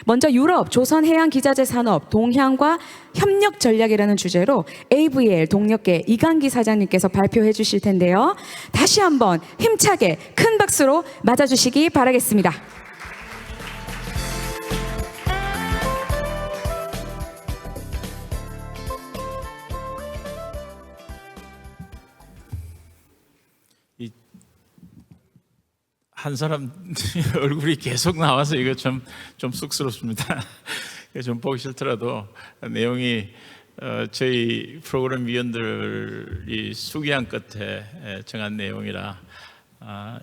먼저 유럽 조선해양기자재 산업 동향과 협력 전략이라는 주제로 AVL 동력계 이강기 사장님께서 발표해 주실 텐데요. 다시 한번 힘차게 큰 박수로 맞아주시기 바라겠습니다. 한 사람 얼굴이 계속 나와서 이거 좀 쑥스럽습니다. 좀 보기 싫더라도 내용이 저희 프로그램 위원들이 수기한 끝에 정한 내용이라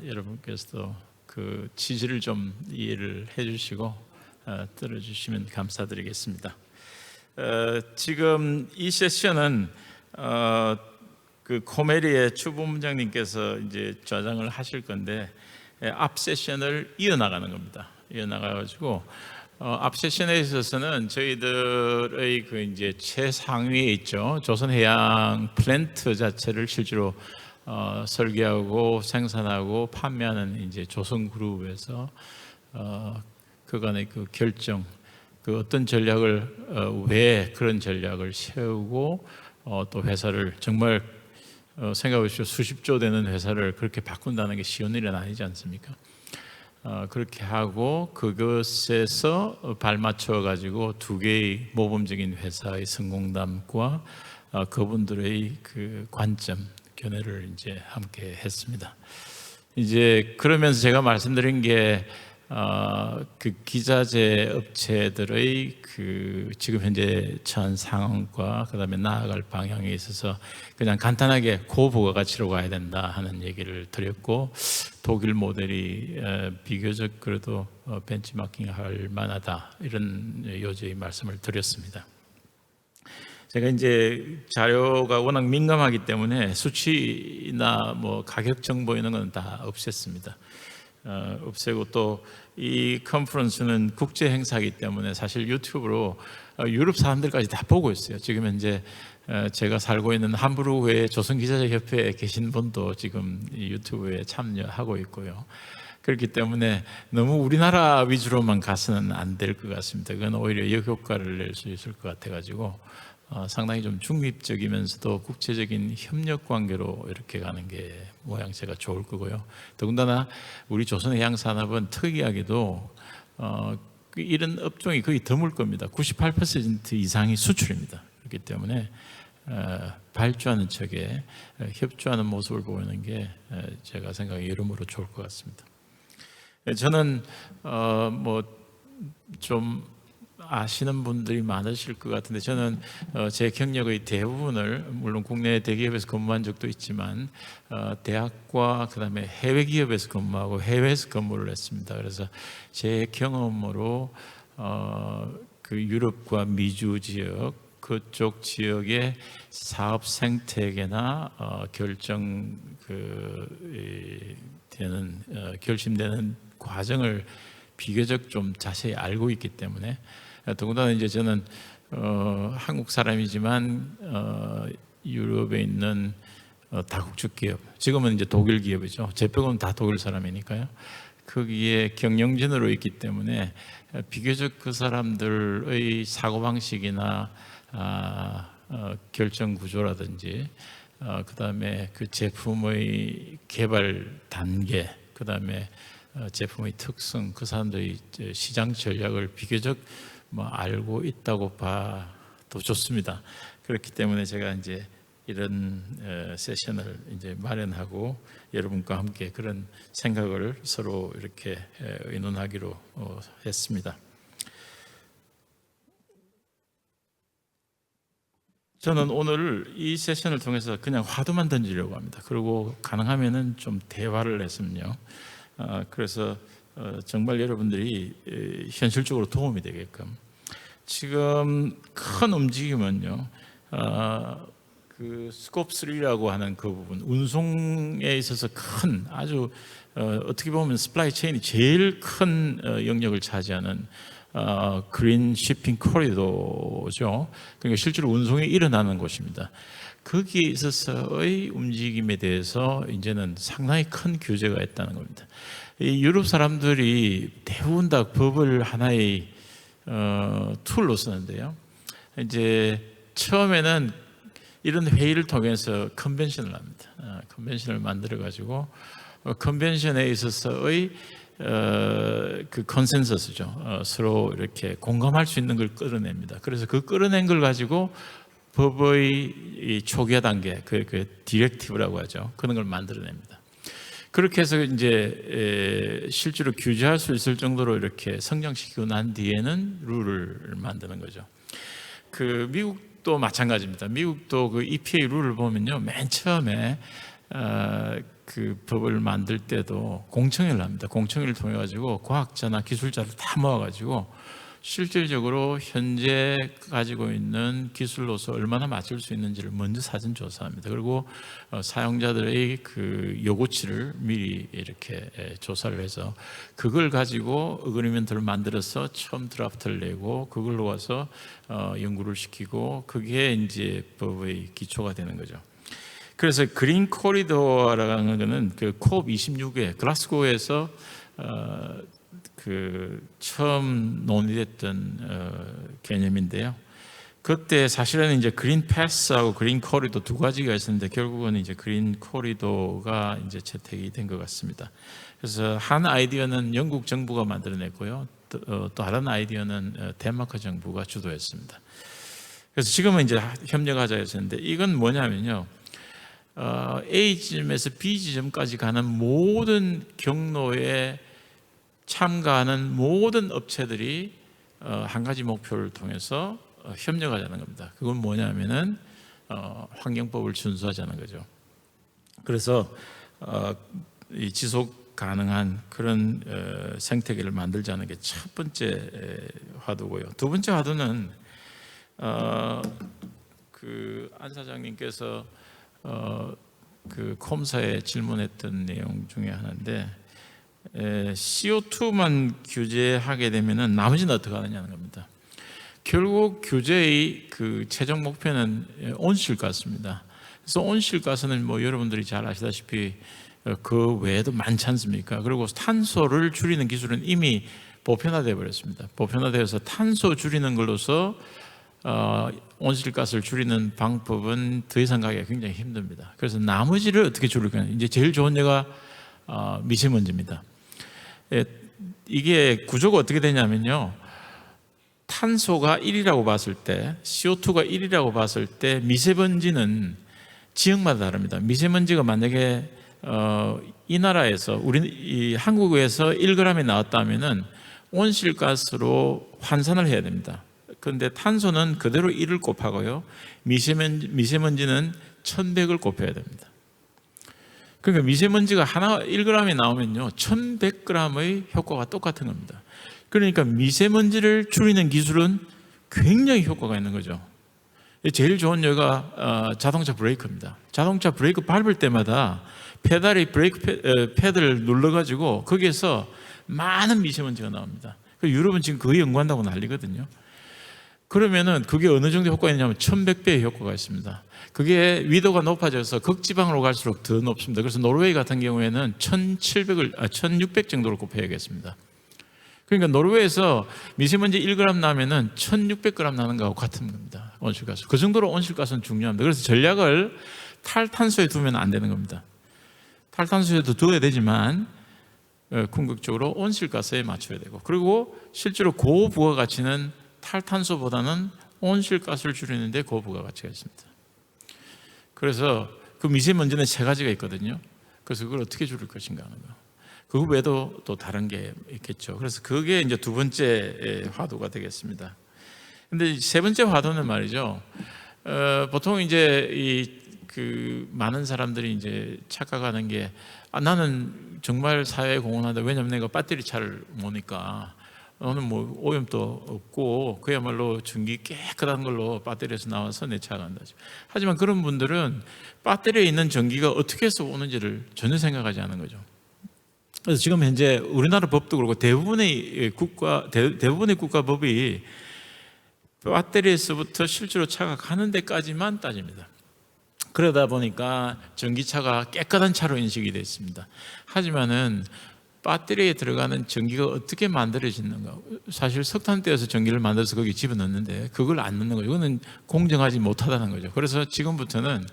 여러분께서도 그 취지를 좀 이해를 해주시고 들어주시면 감사드리겠습니다. 지금 이 세션은 그 코메리의 추부문장님께서 이제 좌장을 하실 건데 앞 세션을 이어나가는 겁니다. 이어나가가지고 앞 세션에 있어서는 저희들의 그 이제 최상위에 있죠. 조선해양 플랜트 자체를 실제로 설계하고 생산하고 판매하는 이제 조선그룹에서 그간의 그 결정, 그 어떤 전략을 왜 그런 전략을 세우고 또 회사를 정말 생각해보시오. 수십조 되는 회사를 그렇게 바꾼다는 게 쉬운 일은 아니지 않습니까? 그렇게 하고 그것에서 발맞춰 가지고 두 개의 모범적인 회사의 성공담과 그분들의 그 관점, 견해를 이제 함께 했습니다. 이제 그러면서 제가 말씀드린 게 그 기자재 업체들의 그 지금 현재 처한 상황과 그다음에 나아갈 방향에 있어서 그냥 간단하게 고부가 가치로 가야 된다 하는 얘기를 드렸고, 독일 모델이 비교적 그래도 벤치마킹할 만하다 이런 요지의 말씀을 드렸습니다. 제가 이제 자료가 워낙 민감하기 때문에 수치나 뭐 가격 정보 이런 건 다 없앴습니다. 없애고 또 이 컨퍼런스는 국제 행사이기 때문에 사실 유튜브로 유럽 사람들까지 다 보고 있어요. 지금 현재 제가 살고 있는 함부르크의 조선기자재협회에 계신 분도 지금 유튜브에 참여하고 있고요. 그렇기 때문에 너무 우리나라 위주로만 가서는 안 될 것 같습니다. 그건 오히려 역효과를 낼 수 있을 것 같아가지고 상당히 좀 중립적이면서도 국제적인 협력 관계로 이렇게 가는 게 모양새가 좋을 거고요. 더군다나 우리 조선해양산업은 특이하게도 이런 업종이 거의 드물 겁니다. 98% 이상이 수출입니다. 그렇기 때문에 발주하는 척에 협조하는 모습을 보이는 게 제가 생각에 여러모로 좋을 것 같습니다. 저는 뭐 좀 아시는 분들이 많으실 것 같은데, 저는 제 경력의 대부분을 물론 국내 대기업에서 근무한 적도 있지만 대학과 그다음에 해외 기업에서 근무하고 해외에서 근무를 했습니다. 그래서 제 경험으로 그 유럽과 미주 지역 그쪽 지역의 사업 생태계나 결정 결심되는 과정을 비교적 좀 자세히 알고 있기 때문에, 더군다나 이제 저는 한국 사람이지만 유럽에 있는 다국적 기업, 지금은 이제 독일 기업이죠. 제 빼고는 다 독일 사람이니까요. 거기에 경영진으로 있기 때문에 비교적 그 사람들의 사고방식이나 결정 구조라든지 그다음에 그 제품의 개발 단계, 그다음에 제품의 특성, 그 사람들의 시장 전략을 비교적 알고 있다고 봐도 좋습니다. 그렇기 때문에 제가 이제 이런 세션을 이제 마련하고 여러분과 함께 그런 생각을 서로 이렇게 의논하기로 했습니다. 저는 오늘 이 세션을 통해서 그냥 화두만 던지려고 합니다. 그리고 가능하면은 좀 대화를 했으면요. 그래서 정말 여러분들이 현실적으로 도움이 되게끔, 지금 큰 움직임은요, 그 스콥 3라고 하는 그 부분, 운송에 있어서 큰 아주 어떻게 보면 스플라이 체인이 제일 큰 영역을 차지하는 그린 쉬핑 코리도죠. 그러니까 실제로 운송이 일어나는 곳입니다. 거기에 있어서의 움직임에 대해서 이제는 상당히 큰 규제가 있다는 겁니다. 이 유럽 사람들이 대부분 다 법을 하나의 툴로 쓰는데요. 이제 처음에는 이런 회의를 통해서 컨벤션을 합니다. 컨벤션을 만들어 가지고 컨벤션에 있어서의 그 컨센서스죠. 서로 이렇게 공감할 수 있는 걸 끌어냅니다. 그래서 그 끌어낸 걸 가지고 법의 이 초기화 단계, 그 디렉티브라고 하죠. 그런 걸 만들어냅니다. 그렇게 해서 이제 실제로 규제할 수 있을 정도로 이렇게 성장시키고 난 뒤에는 룰을 만드는 거죠. 그 미국도 마찬가지입니다. 미국도 그 EPA 룰을 보면요, 맨 처음에 그 법을 만들 때도 공청회를 합니다. 공청회를 통해 가지고 과학자나 기술자를 다 모아 가지고 실질적으로 현재 가지고 있는 기술로서 얼마나 맞출 수 있는지를 먼저 사전 조사합니다. 그리고 사용자들의 그 요구치를 미리 이렇게 조사를 해서 그걸 가지고 어그리먼트를 만들어서 처음 드라프트를 내고 그걸로 와서 연구를 시키고 그게 이제 법의 기초가 되는 거죠. 그래서 그린 코리도어라는 것은 그 콥 26회 글라스고에서 그 처음 논의됐던 개념인데요. 그때 사실은 이제 그린 패스하고 그린 코리도 두 가지가 있었는데 결국은 이제 그린 코리도가 이제 채택이 된 것 같습니다. 그래서 한 아이디어는 영국 정부가 만들어냈고요. 또 다른 아이디어는 덴마크 정부가 주도했습니다. 그래서 지금은 이제 협력하자 했었는데 이건 뭐냐면요. A 지점에서 B 지점까지 가는 모든 경로에 참가하는 모든 업체들이 한 가지 목표를 통해서 협력하자는 겁니다. 그건 뭐냐면은 환경법을 준수하자는 거죠. 그래서 이 지속 가능한 그런 생태계를 만들자는 게 첫 번째 화두고요. 두 번째 화두는 그 안 사장님께서 그 콤사에 질문했던 내용 중에 하나인데 CO2만 규제하게 되면은 나머지는 어떻게 하느냐는 겁니다. 결국 규제의 그 최종 목표는 온실가스입니다. 그래서 온실가스는 뭐 여러분들이 잘 아시다시피 그 외에도 많지 않습니까? 그리고 탄소를 줄이는 기술은 이미 보편화되어 버렸습니다. 보편화되어서 탄소 줄이는 걸로서 온실가스를 줄이는 방법은 더 이상 가기가 굉장히 힘듭니다. 그래서 나머지를 어떻게 줄일까? 이제 제일 좋은 예가 미세먼지입니다. 이게 구조가 어떻게 되냐면요. 탄소가 1이라고 봤을 때, CO2가 1이라고 봤을 때 미세먼지는 지역마다 다릅니다. 미세먼지가 만약에 이 나라에서 이 한국에서 1g이 나왔다면은 온실가스로 환산을 해야 됩니다. 그런데 탄소는 그대로 1을 곱하고요. 미세먼지는 1100을 곱해야 됩니다. 그러니까 미세먼지가 하나 1g이 나오면요 1100g의 효과가 똑같은 겁니다. 그러니까 미세먼지를 줄이는 기술은 굉장히 효과가 있는 거죠. 제일 좋은 예가 자동차 브레이크입니다. 자동차 브레이크 밟을 때마다 페달이 브레이크 패드를 눌러가지고 거기에서 많은 미세먼지가 나옵니다. 유럽은 지금 거의 연구한다고 난리거든요. 그러면은 그게 어느 정도 효과가 있냐면 1100배의 효과가 있습니다. 그게 위도가 높아져서 극지방으로 갈수록 더 높습니다. 그래서 노르웨이 같은 경우에는 1600 정도로 곱해야겠습니다. 그러니까 노르웨이에서 미세먼지 1g 나면은 1600g 나는 거하고 같은 겁니다. 온실가스. 그 정도로 온실가스는 중요합니다. 그래서 전략을 탈탄소에 두면 안 되는 겁니다. 탈탄소에도 두어야 되지만 궁극적으로 온실가스에 맞춰야 되고, 그리고 실제로 고부가가치는 탈탄소보다는 온실가스를 줄이는데 고부가가치가 있습니다. 그래서 그 미세먼지는 세 가지가 있거든요. 그래서 그걸 어떻게 줄일 것인가 하는 거. 그 외에도 또 다른 게 있겠죠. 그래서 그게 이제 두 번째 화두가 되겠습니다. 근데 세 번째 화두는 말이죠. 보통 이제 그 많은 사람들이 이제 착각하는 게 나는 정말 사회에 공헌한다. 왜냐하면 내가 배터리 차를 모니까 오늘 뭐 오염도 없고 그야말로 전기 깨끗한 걸로 배터리에서 나와서 내 차가 간다. 하지만 그런 분들은 배터리에 있는 전기가 어떻게 해서 오는지를 전혀 생각하지 않은 거죠. 그래서 지금 현재 우리나라 법도 그렇고 대부분의 국가 법이 배터리에서부터 실제로 차가 가는 데까지만 따집니다. 그러다 보니까 전기차가 깨끗한 차로 인식이 되어 있습니다. 하지만은 배터리에 들어가는 전기가 어떻게 만들어지는가. 사실 석탄 떼어서 전기를 만들어서 거기 집어넣는데 그걸 안 넣는 거죠. 이거는 공정하지 못하다는 거죠. 그래서 지금부터는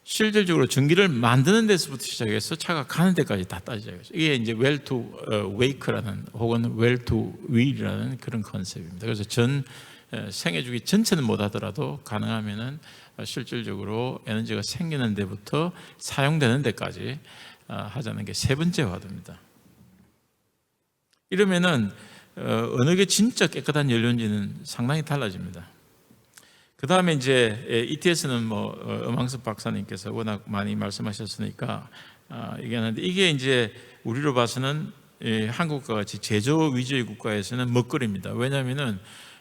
실질적으로 전기를 만드는 데서부터 시작해서 차가 가는 데까지 다 따지자겠죠. 이게 이제 well to wake라는 혹은 well to wheel이라는 그런 컨셉입니다. 그래서 전 생애 주기 전체는 못 하더라도 가능하면은 실질적으로 에너지가 생기는 데부터 사용되는 데까지 하자는 게 세 번째 화두입니다. 이러면은 어느 게 진짜 깨끗한 연료인지는 상당히 달라집니다. 그 다음에 이제 ETS는 뭐 엄항섭 박사님께서 워낙 많이 말씀하셨으니까 얘기하는데, 이게 이제 우리로 봐서는 한국과 같이 제조 위주의 국가에서는 먹거리입니다. 왜냐하면은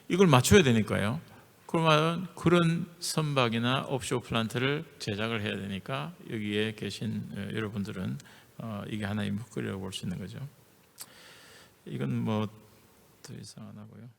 이걸 맞춰야 되니까요. 그러면 그런 선박이나 옵쇼 플란트를 제작을 해야 되니까 여기에 계신 여러분들은 이게 하나의 먹거리라고 볼 수 있는 거죠. 이건 뭐 더 이상 안 하고요.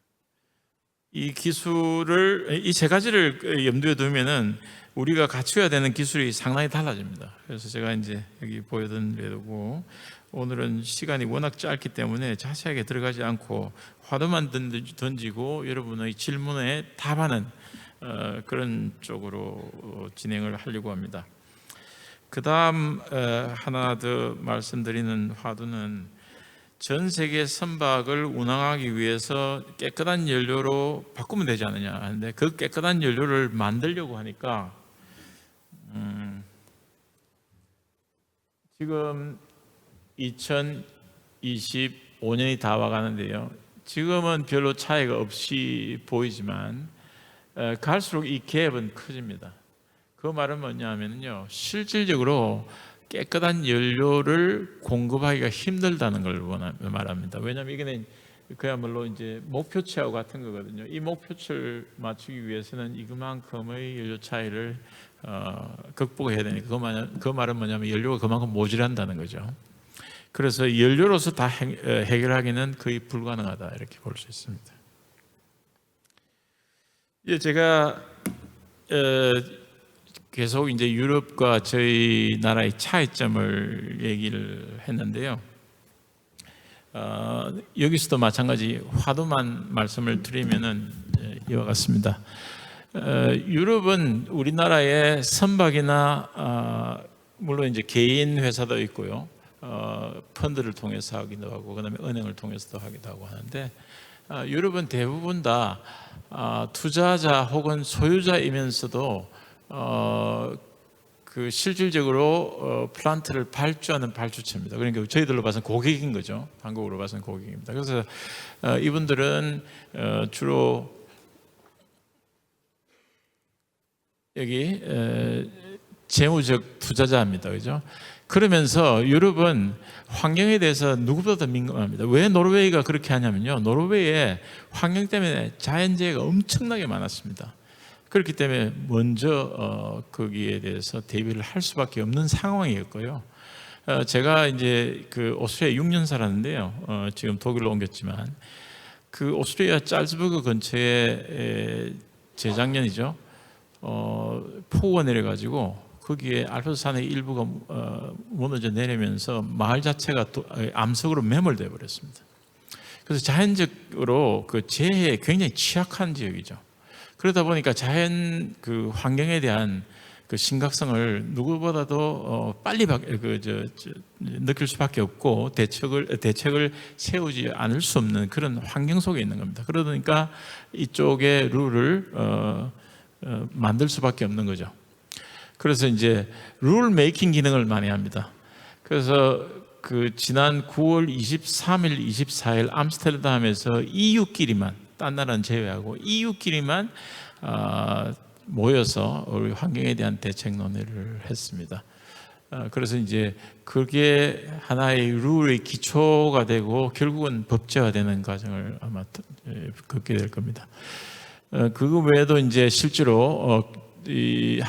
이 기술을, 이 세 가지를 염두에 두면은 우리가 갖춰야 되는 기술이 상당히 달라집니다. 그래서 제가 이제 여기 보여드리려고, 오늘은 시간이 워낙 짧기 때문에 자세하게 들어가지 않고 화두만 던지고 여러분의 질문에 답하는 그런 쪽으로 진행을 하려고 합니다. 그 다음 하나 더 말씀드리는 화두는, 전 세계 선박을 운항하기 위해서 깨끗한 연료로 바꾸면 되지 않느냐 하는데, 그 깨끗한 연료를 만들려고 하니까 지금 2025년이 다 와가는데요. 지금은 별로 차이가 없이 보이지만 갈수록 이 갭은 커집니다. 그 말은 뭐냐면요, 실질적으로 깨끗한 연료를 공급하기가 힘들다는 걸 말합니다. 왜냐하면 이게 그야말로 이제 목표치하고 같은 거거든요. 이 목표치를 맞추기 위해서는 이만큼의 연료 차이를 극복해야 되니까, 그 말은 뭐냐면 연료가 그만큼 모자란다는 거죠. 그래서 연료로서 다 해결하기는 거의 불가능하다, 이렇게 볼 수 있습니다. 이제 제가 계속 이제 유럽과 저희 나라의 차이점을 얘기를 했는데요. 여기서도 마찬가지 화두만 말씀을 드리면은 이와 같습니다. 유럽은 우리나라의 선박이나 물론 이제 개인 회사도 있고요, 펀드를 통해서 하기도 하고, 그다음에 은행을 통해서도 하기도 하고 하는데, 유럽은 대부분 다 투자자 혹은 소유자이면서도 그 실질적으로 플란트를 발주하는 발주처입니다. 그러니까 저희들로 봐서는 고객인 거죠. 한국으로 봐서는 고객입니다. 그래서 이분들은 주로 여기 재무적 투자자입니다. 그죠? 그러면서 유럽은 환경에 대해서 누구보다 더 민감합니다. 왜 노르웨이가 그렇게 하냐면요, 노르웨이에 환경 때문에 자연재해가 엄청나게 많았습니다. 그렇기 때문에 먼저 거기에 대해서 대비를 할 수밖에 없는 상황이었고요. 제가 이제 그 오스트리아 6년 살았는데요, 지금 독일로 옮겼지만 그 오스트리아 짤즈버그 근처에 재작년이죠, 폭우가 내려가지고 거기에 알프스 산의 일부가 무너져 내리면서 마을 자체가 암석으로 매몰돼 버렸습니다. 그래서 자연적으로 그 재해에 굉장히 취약한 지역이죠. 그러다 보니까 자연 그 환경에 대한 그 심각성을 누구보다도 빨리 느낄 수밖에 없고 대책을 세우지 않을 수 없는 그런 환경 속에 있는 겁니다. 그러니까 이쪽에 룰을 만들 수밖에 없는 거죠. 그래서 이제 룰 메이킹 기능을 많이 합니다. 그래서 그 지난 9월 23일, 24일 암스테르담에서 EU끼리만, 딴 나라는 제외하고 EU끼리만 모여서 우리 환경에 대한 대책 논의를 했습니다. 그래서 이제 그게 하나의 룰의 기초가 되고 결국은 법제화되는 과정을 아마 겪게 될 겁니다. 그거 외에도 이제 실제로 이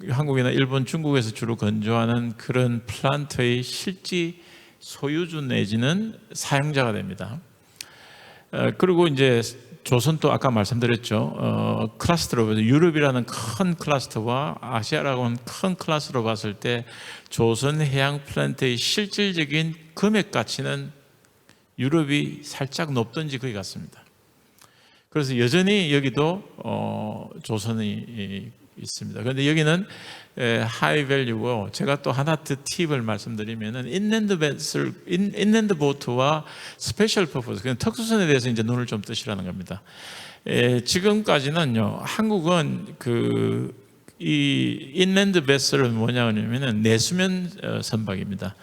한국이나 일본, 중국에서 주로 건조하는 그런 플란트의 실지 소유주 내지는 사용자가 됩니다. 그리고 이제 조선도 아까 말씀드렸죠. 클러스터로 유럽이라는 큰 클러스터와 아시아라고 하는 큰 클러스터로 봤을 때 조선 해양 플랜트의 실질적인 금액 가치는 유럽이 살짝 높든지 거기 같습니다. 그래서 여전히 여기도 조선이 있습니다. 그런데 여기는 하이 밸류고, 제가 또 하나 더 팁을 말씀드리면은 인랜드 보트와 스페셜 퍼포스, 그냥 특수선에 대해서 이제 눈을 좀 뜨시라는 겁니다. 지금까지는요, 한국은 이 인랜드 베슬은 뭐냐면은 내수면 선박입니다.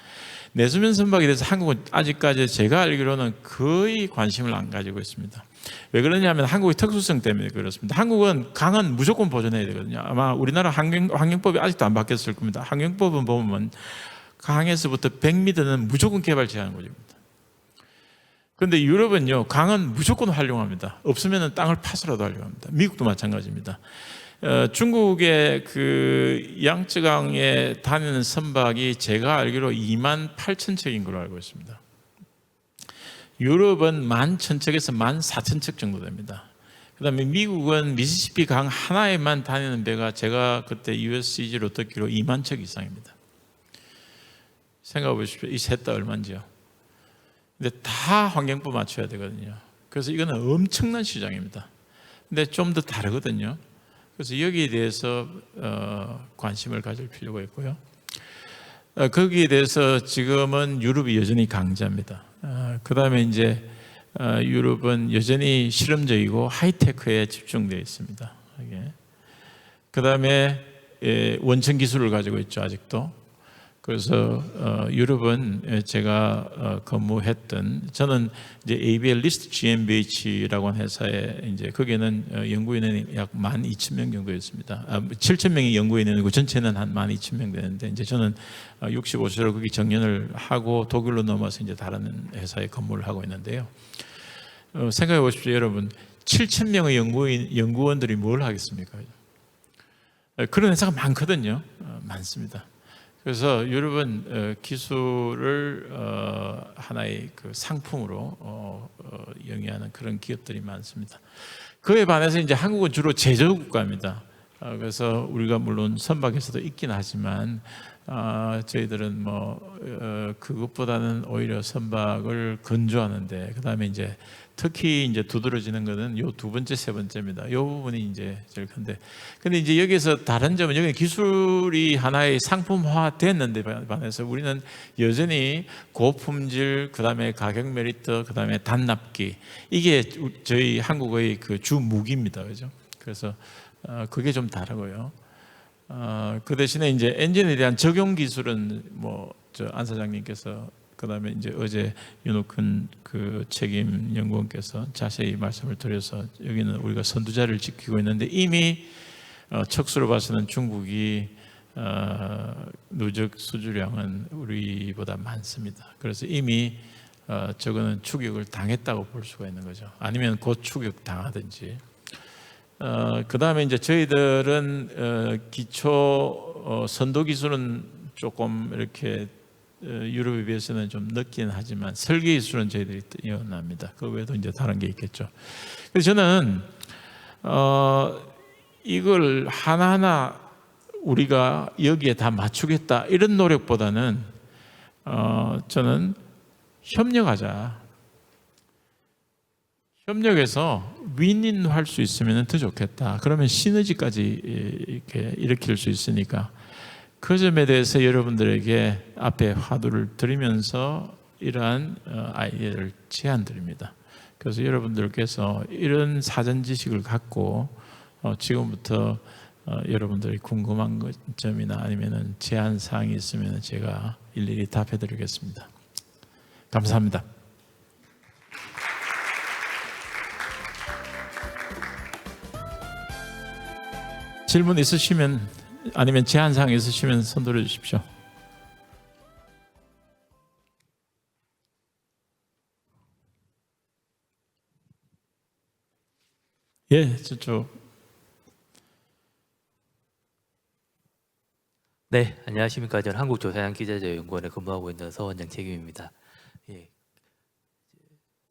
내수면 선박에 대해서 한국은 아직까지 제가 알기로는 거의 관심을 안 가지고 있습니다. 왜 그러냐면 한국의 특수성 때문에 그렇습니다. 한국은 강은 무조건 보존해야 되거든요. 아마 우리나라 환경법이 아직도 안 바뀌었을 겁니다. 환경법은 보면 강에서부터 100m는 무조건 개발 제한 구역입니다. 그런데 유럽은요, 강은 무조건 활용합니다. 없으면 땅을 파서라도 활용합니다. 미국도 마찬가지입니다. 중국의 그 양쯔강에 다니는 선박이 제가 알기로 28,000척인 걸로 알고 있습니다. 유럽은 11,000척에서 14,000척 정도 됩니다. 그 다음에 미국은 미시시피 강 하나에만 다니는 배가 제가 그때 USCG로 듣기로 2만 척 이상입니다. 생각해 보십시오. 이 셋 다 얼마인지요. 근데 다 환경법 맞춰야 되거든요. 그래서 이거는 엄청난 시장입니다. 근데 좀 더 다르거든요. 그래서 여기에 대해서 관심을 가질 필요가 있고요. 거기에 대해서 지금은 유럽이 여전히 강자입니다. 그 다음에 이제 유럽은 여전히 실험적이고 하이테크에 집중되어 있습니다. 그 다음에 원천 기술을 가지고 있죠, 아직도. 그래서 유럽은 제가 근무했던, 저는 이제 ABL 리스트 GmbH라고 하는 회사에 이제 거기는 연구인이 약 12,000명 정도 였습니다. 7,000명이 연구인이고 전체는 한 12,000명 되는데, 이제 저는 65세로 거기 정년을 하고 독일로 넘어서 이제 다른 회사에 근무를 하고 있는데요. 생각해 보십시오, 여러분. 7,000명의 연구원들이 뭘 하겠습니까? 그런 회사가 많거든요. 많습니다. 그래서 유럽은 기술을 하나의 그 상품으로 영위하는 그런 기업들이 많습니다. 그에 반해서 이제 한국은 주로 제조 국가입니다. 그래서 우리가 물론 선박에서도 있긴 하지만 저희들은 그것보다는 오히려 선박을 건조하는데, 그 다음에 이제 특히 이제 두드러지는 것은 요 두 번째, 세 번째입니다. 요 부분이 이제 제일 큰데, 근데 이제 여기서 다른 점은 여기 기술이 하나의 상품화 됐는데 반해서 우리는 여전히 고품질, 그 다음에 가격 메리트, 그 다음에 단납기, 이게 저희 한국의 그 주 무기입니다, 그죠? 그래서 그게 좀 다르고요. 그 대신에 이제 엔진에 대한 적용 기술은 안 사장님께서, 그 다음에 이제 어제 윤옥훈 그 책임 연구원께서 자세히 말씀을 드려서 여기는 우리가 선두자를 지키고 있는데, 이미 척수로 봐서는 중국이 누적 수주량은 우리보다 많습니다. 그래서 이미 저거는 추격을 당했다고 볼 수가 있는 거죠. 아니면 곧 추격 당하든지. 그 다음에 이제 저희들은 기초 선도 기술은 조금 이렇게 유럽에 비해서는 좀 늦긴 하지만 설계 기술은 저희들이 뛰어납니다. 그 외에도 이제 다른 게 있겠죠. 그래서 저는 이걸 하나하나 우리가 여기에 다 맞추겠다 이런 노력보다는 저는 협력하자. 협력해서 윈윈할 수 있으면 더 좋겠다. 그러면 시너지까지 이렇게 일으킬 수 있으니까 그 점에 대해서 여러분들에게 앞에 화두를 드리면서 이러한 아이디어를 제안드립니다. 그래서 여러분들께서 이런 사전 지식을 갖고 지금부터 여러분들이 궁금한 점이나 아니면 제안 사항이 있으면 제가 일일이 답해드리겠습니다. 감사합니다. 질문 있으시면 아니면 제안사항 있으시면 손 들어 주십시오. 예, 저쪽. 네, 안녕하십니까. 저는 한국조사양기자재연구원에 근무하고 있는 서원장 책임입니다. 예,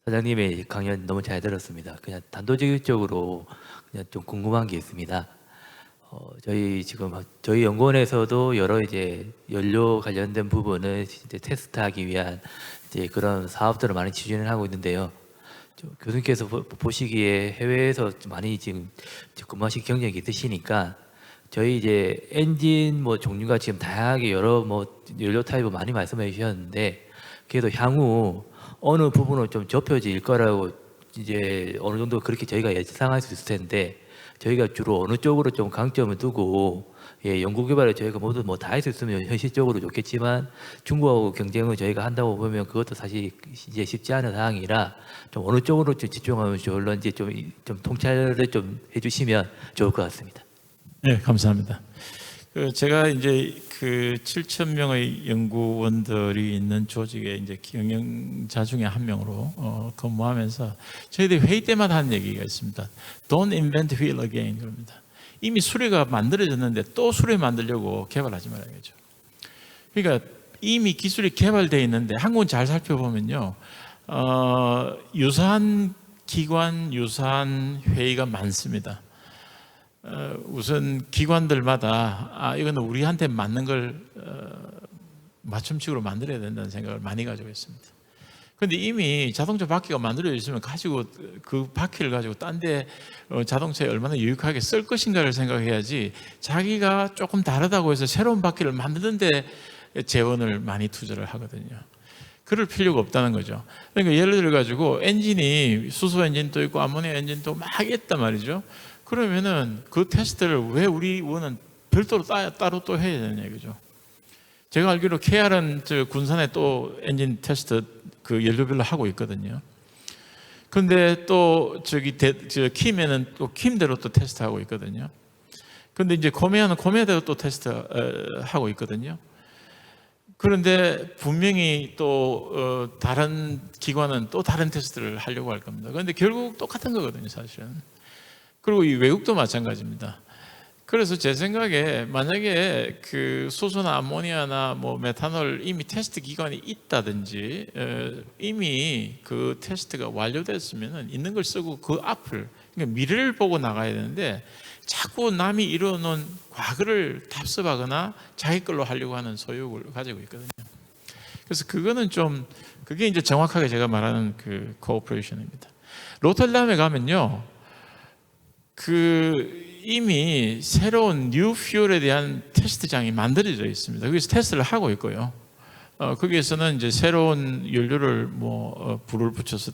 사장님의 강연 너무 잘 들었습니다. 그냥 단도직입적으로 그냥 좀 궁금한 게 있습니다. 저희 연구원에서도 여러 이제 연료 관련된 부분을 이제 테스트하기 위한 이제 그런 사업들을 많이 추진을 하고 있는데요. 교수님께서 보시기에 해외에서 많이 지금 근무하신 경력이 있으시니까 저희 이제 엔진 뭐 종류가 지금 다양하게 여러 뭐 연료 타입을 많이 말씀해 주셨는데 그래도 향후 어느 부분은 좀 좁혀질 거라고 이제 어느 정도 그렇게 저희가 예상할 수 있을 텐데 저희가 주로 어느 쪽으로 좀 강점을 두고 연구 개발을 저희가 모두 뭐 다 할 수 있으면 현실적으로 좋겠지만 중국하고 경쟁을 저희가 한다고 보면 그것도 사실 이제 쉽지 않은 상황이라 좀 어느 쪽으로 좀 집중하면 좋을런지 좀 통찰을 좀 해주시면 좋을 것 같습니다. 네, 감사합니다. 제가 이제 그 7,000명의 연구원들이 있는 조직의 이제 경영자 중에 한 명으로 근무하면서 저희들이 회의 때마다 하는 얘기가 있습니다. Don't invent wheel again 그럽니다. 이미 수레가 만들어졌는데 또 수레 만들려고 개발하지 말아야겠죠. 그러니까 이미 기술이 개발되어 있는데 한국은 잘 살펴보면요, 유사한 기관, 유사한 회의가 많습니다. 우선 기관들마다 이거는 우리한테 맞는 걸 맞춤식으로 만들어야 된다는 생각을 많이 가지고 있습니다. 그런데 이미 자동차 바퀴가 만들어져 있으면 가지고 그 바퀴를 가지고 딴 데 자동차에 얼마나 유익하게 쓸 것인가를 생각해야지 자기가 조금 다르다고 해서 새로운 바퀴를 만드는데 재원을 많이 투자를 하거든요. 그럴 필요가 없다는 거죠. 그러니까 예를 들어 가지고 엔진이 수소 엔진도 있고 암모니아 엔진도 막 있단 말이죠. 그러면은 그 테스트를 왜 우리 의원은 별도로 따로 또 해야 되는 얘기죠. 제가 알기로 KR은 군산에 또 엔진 테스트 그 연료별로 하고 있거든요. 그런데 또 킴에는 또 킴대로 또 테스트하고 있거든요. 그런데 이제 코메아는 코메아대로 또 테스트하고 있거든요. 그런데 분명히 또 다른 기관은 또 다른 테스트를 하려고 할 겁니다. 그런데 결국 똑같은 거거든요, 사실은. 그리고 이 외국도 마찬가지입니다. 그래서 제 생각에 만약에 그 수소나 암모니아나 뭐 메탄올 이미 테스트 기관이 있다든지 이미 그 테스트가 완료됐으면 있는 걸 쓰고 그 앞을, 그러니까 미래를 보고 나가야 되는데 자꾸 남이 이뤄놓은 과거를 답습하거나 자기 걸로 하려고 하는 소욕을 가지고 있거든요. 그래서 그거는 좀, 그게 이제 정확하게 제가 말하는 그 코오퍼레이션입니다. 로터담에 가면요, 이미 새로운 뉴 퓨얼에 대한 테스트장이 만들어져 있습니다. 거기서 테스트를 하고 있고요. 거기에서는 이제 새로운 연료를 불을 붙여서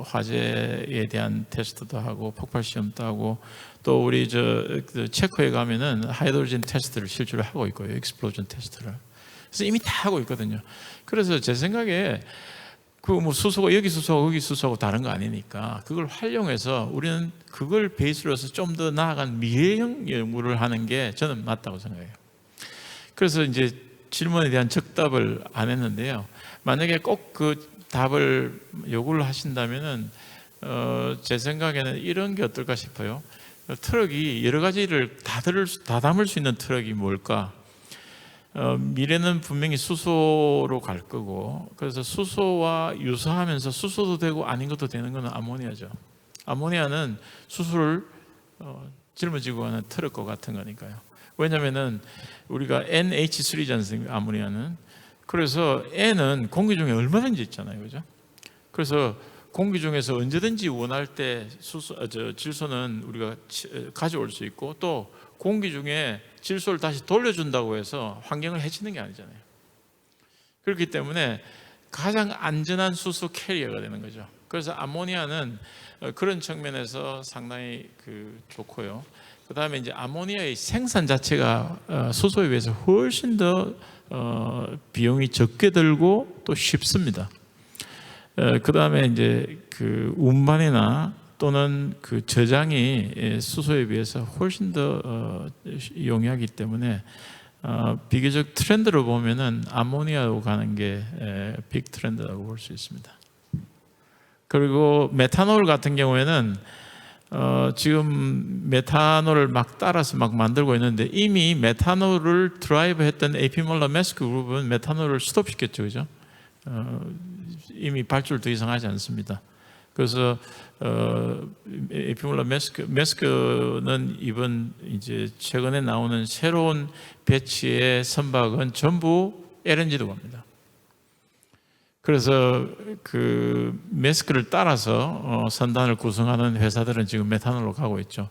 화재에 대한 테스트도 하고 폭발 시험도 하고 또 우리 체코에 가면은 하이드로젠 테스트를 실제로 하고 있고요. 익스플로전 테스트를. 그래서 이미 다 하고 있거든요. 그래서 제 생각에 수소가 여기 수소하고 여기 수소하고 다른 거 아니니까 그걸 활용해서 우리는 그걸 베이스로 해서 좀 더 나아간 미래형 연구를 하는 게 저는 맞다고 생각해요. 그래서 이제 질문에 대한 적답을 안 했는데요. 만약에 꼭 그 답을 요구를 하신다면은 제 생각에는 이런 게 어떨까 싶어요. 트럭이 여러 가지를 다 담을 수 있는 트럭이 뭘까? 미래는 분명히 수소로 갈 거고, 그래서 수소와 유사하면서 수소도 되고 아닌 것도 되는 것은 아모니아죠. 아모니아는 수소를 짊어지고 가는 트럭과 같은 거니까요. 왜냐하면은 우리가 NH3지 않습니까? 아모니아는. 그래서 N은 공기 중에 얼마든지 있잖아요, 그죠? 그래서 공기 중에서 언제든지 원할 때 질소는 우리가 가져올 수 있고, 또 공기 중에 질소를 다시 돌려준다고 해서 환경을 해치는 게 아니잖아요. 그렇기 때문에 가장 안전한 수소 캐리어가 되는 거죠. 그래서 아모니아는 그런 측면에서 상당히 좋고요. 그 다음에 이제 아모니아의 생산 자체가 수소에 비해서 훨씬 더 비용이 적게 들고 또 쉽습니다. 그 다음에 이제 운반이나 또는 저장이 수소에 비해서 훨씬 더 용이하기 때문에 비교적 트렌드로 보면은 아모니아로 가는 게 빅 트렌드라고 볼 수 있습니다. 그리고 메탄올 같은 경우에는 지금 메탄올을 막 따라서 막 만들고 있는데 이미 메탄올을 드라이브 했던 AP 몰라 매스크 그룹은 메탄올을 스톱시켰죠, 그죠? 이미 발주를 더 이상 하지 않습니다. 그래서 에피몰라 메스크는 이번 이제 최근에 나오는 새로운 배치의 선박은 전부 LNG도 갑니다. 그래서 그 메스크를 따라서 선단을 구성하는 회사들은 지금 메탄올로 가고 있죠.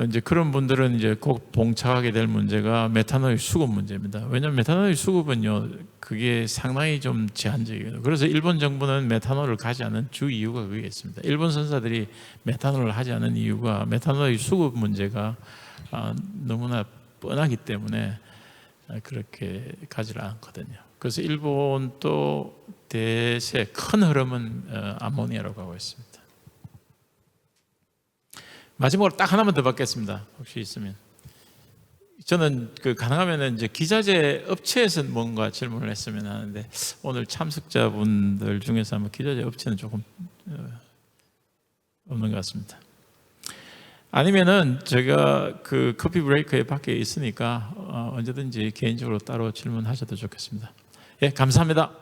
이제 그런 분들은 이제 꼭 봉착하게 될 문제가 메탄올 수급 문제입니다. 왜냐하면 메탄올 수급은요, 그게 상당히 좀 제한적이에요. 그래서 일본 정부는 메탄올을 가지 않은 주 이유가 그게 있습니다. 일본 선사들이 메탄올을 하지 않은 이유가 메탄올 수급 문제가 너무나 뻔하기 때문에 그렇게 가지를 않거든요. 그래서 일본도 대세 큰 흐름은 아모니아로 가고 있습니다. 마지막으로 딱 하나만 더 받겠습니다. 혹시 있으면. 저는 가능하면 이제 기자재 업체에서 뭔가 질문을 했으면 하는데, 오늘 참석자분들 중에서 아마 기자재 업체는 조금 없는 것 같습니다. 아니면은 제가 그 커피 브레이크에 밖에 있으니까 언제든지 개인적으로 따로 질문하셔도 좋겠습니다. 예, 감사합니다.